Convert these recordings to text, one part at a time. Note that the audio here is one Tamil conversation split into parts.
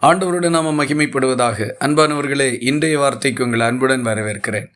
ஆண்டவருடைய நாம மகிமைப்படுவதாக. அன்பானவர்களே, இன்றைய வார்த்தைக்கு உங்கள் அன்புடன் வரவேற்கிறேன்.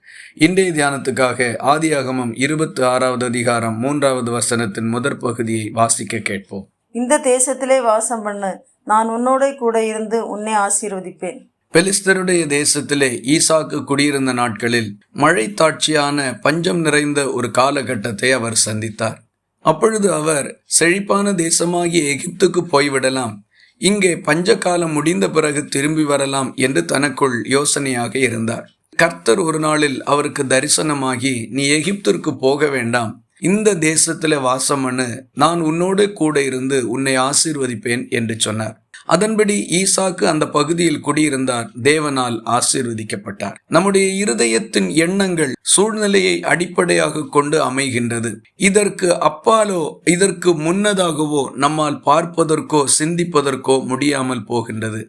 இன்றைய தியானத்துக்காக ஆதியாகமம் 26வது அதிகாரம் 3வது வசனத்தின் முதற் பகுதியை வாசிக்க கேட்போம். இந்த தேசத்திலே வாசம் பண்ணு, நான் உன்னோட கூட இருந்து உன்னை ஆசீர்வதிப்பேன். பெலிஸ்தருடைய தேசத்திலே ஈசாக்கு குடியிருந்த நாட்களில் மழை தாட்சியான பஞ்சம் நிறைந்த ஒரு காலகட்டத்தை அவர் சந்தித்தார். அப்பொழுது அவர் செழிப்பான தேசமாகிய எகிப்துக்கு போய்விடலாம், இங்கே பஞ்சகாலம் முடிந்த பிறகு திரும்பி வரலாம் என்று தனக்குள் யோசனையாக இருந்தார். கர்த்தர் ஒரு நாளில் அவருக்கு தரிசனமாகி, நீ எகிப்திற்கு போக வேண்டாம், இந்த தேசத்துல வாசம் பண்ணு, நான் உன்னோடு கூட இருந்து உன்னை ஆசீர்வதிப்பேன் என்று சொன்னார். அதன்படி ஈசாக்கு அந்த பகுதியில் குடியிருந்தார். தேவனால் ஆசீர்வதிக்கப்பட்டார். நம்முடைய இருதயத்தின் எண்ணங்கள் சூழ்நிலையை அடிப்படையாக கொண்டு அமைகின்றது. இதற்கு அப்பாலோ இதற்கு முன்னதாகவோ நம்மால் பார்ப்பதற்கோ சிந்திப்பதற்கோ முடியாமல் போகின்றது.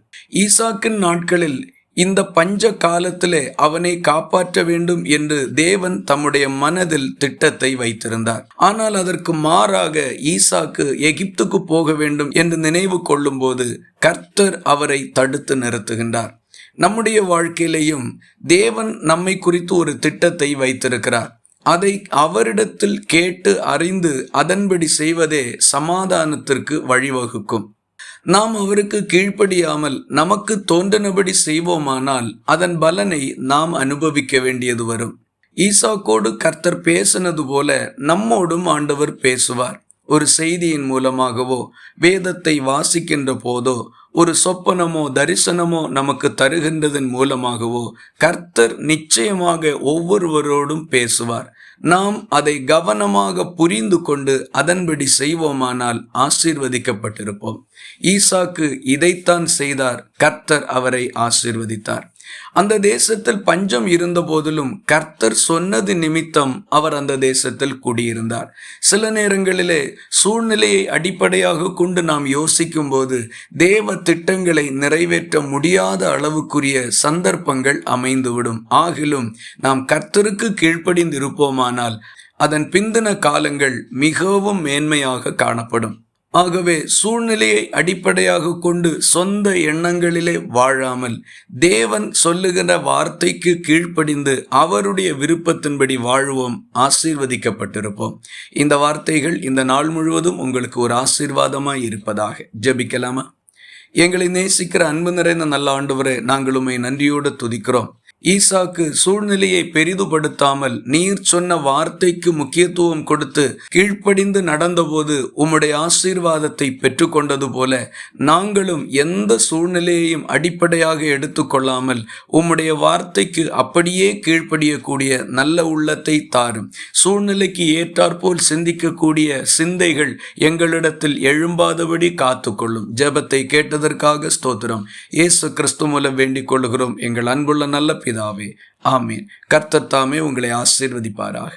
ஈசாக்கின் நாட்களில் இந்த பஞ்ச காலத்திலே அவனை காப்பாற்ற வேண்டும் என்று தேவன் தம்முடைய மனதில் திட்டத்தை வைத்திருந்தார். ஆனால் அதற்கு மாறாக ஈசாக்கு எகிப்துக்கு போக வேண்டும் என்று நினைவு கொள்ளும் போது கர்த்தர் அவரை தடுத்து நிறுத்துகின்றார். நம்முடைய வாழ்க்கையிலேயும் தேவன் நம்மை குறித்து ஒரு திட்டத்தை வைத்திருக்கிறார். அதை அவரிடத்தில் கேட்டு அறிந்து அதன்படி செய்வதே சமாதானத்திற்கு வழிவகுக்கும். நாம் அவருக்கு கீழ்ப்படியாமல் நமக்கு தோன்றினபடி செய்வோமானால் அதன் பலனை நாம் அனுபவிக்க வேண்டியது வரும். ஈசாக்கோடு கர்த்தர் பேசினது போல நம்மோடும் ஆண்டவர் பேசுவார். ஒரு செய்தியின் மூலமாகவோ, வேதத்தை வாசிக்கின்ற போதோ, ஒரு சொப்பனமோ தரிசனமோ நமக்கு தருகின்றதன் மூலமாகவோ கர்த்தர் நிச்சயமாக ஒவ்வொருவரோடும் பேசுவார். நாம் அதை கவனமாக புரிந்து கொண்டு அதன்படி செய்வோமானால் ஆசீர்வதிக்கப்பட்டிருப்போம். ஈசாக்கு இதைத்தான் செய்தார். கர்த்தர் அவரை ஆசீர்வதித்தார். அந்த தேசத்தில் பஞ்சம் இருந்த போதிலும் கர்த்தர் சொன்னது நிமித்தம் அவர் அந்த தேசத்தில் குடியிருந்தார். சில நேரங்களிலே சூழ்நிலையை அடிப்படையாக கொண்டு நாம் யோசிக்கும் போது தேவ திட்டங்களை நிறைவேற்ற முடியாத அளவுக்குரிய சந்தர்ப்பங்கள் அமைந்துவிடும். ஆகிலும் நாம் கர்த்தருக்கு கீழ்ப்படிந்து இருப்போமானால் அதன் பிந்தின காலங்கள் மிகவும் மேன்மையாக காணப்படும். ஆகவே சூழ்நிலையை அடிப்படையாக கொண்டு சொந்த எண்ணங்களிலே வாழாமல் தேவன் சொல்லுகிற வார்த்தைக்கு கீழ்ப்படிந்து அவருடைய விருப்பத்தின்படி வாழ்வோம், ஆசீர்வதிக்கப்பட்டிருப்போம். இந்த வார்த்தைகள் இந்த நாள் முழுவதும் உங்களுக்கு ஒரு ஆசீர்வாதமாய் இருப்பதாக. ஜெபிக்கலாமா? எங்களை நேசிக்கிற அன்பு நிறைந்த நல்ல ஆண்டவரே, நாங்கள் உம்மை நன்றியோடு துதிக்கிறோம். ஈசாக்கு சூழ்நிலையை பெரிதுபடுத்தாமல் நீர் சொன்ன வார்த்தைக்கு முக்கியத்துவம் கொடுத்து கீழ்ப்படிந்து நடந்தபோது உம்முடைய ஆசீர்வாதத்தை பெற்றுக்கொண்டது போல நாங்களும் எந்த சூழ்நிலையையும் அடிப்படையாக எடுத்துக்கொள்ளாமல் உம்முடைய வார்த்தைக்கு அப்படியே கீழ்ப்படியக்கூடிய நல்ல உள்ளத்தை தாரும். சூழ்நிலைக்கு ஏற்றாற்போல் சிந்திக்கக்கூடிய சிந்தைகள் எங்களிடத்தில் எழும்பாதபடி காத்துக்கொள்ளும். ஜெபத்தை கேட்டதற்காக ஸ்தோத்திரம். இயேசு கிறிஸ்து மூலம் வேண்டிக் கொள்கிறோம் எங்கள் அன்புள்ள நல்ல பிதாவே, ஆமீன். கர்த்தர் தாமே உங்களை ஆசீர்வதிப்பாராக.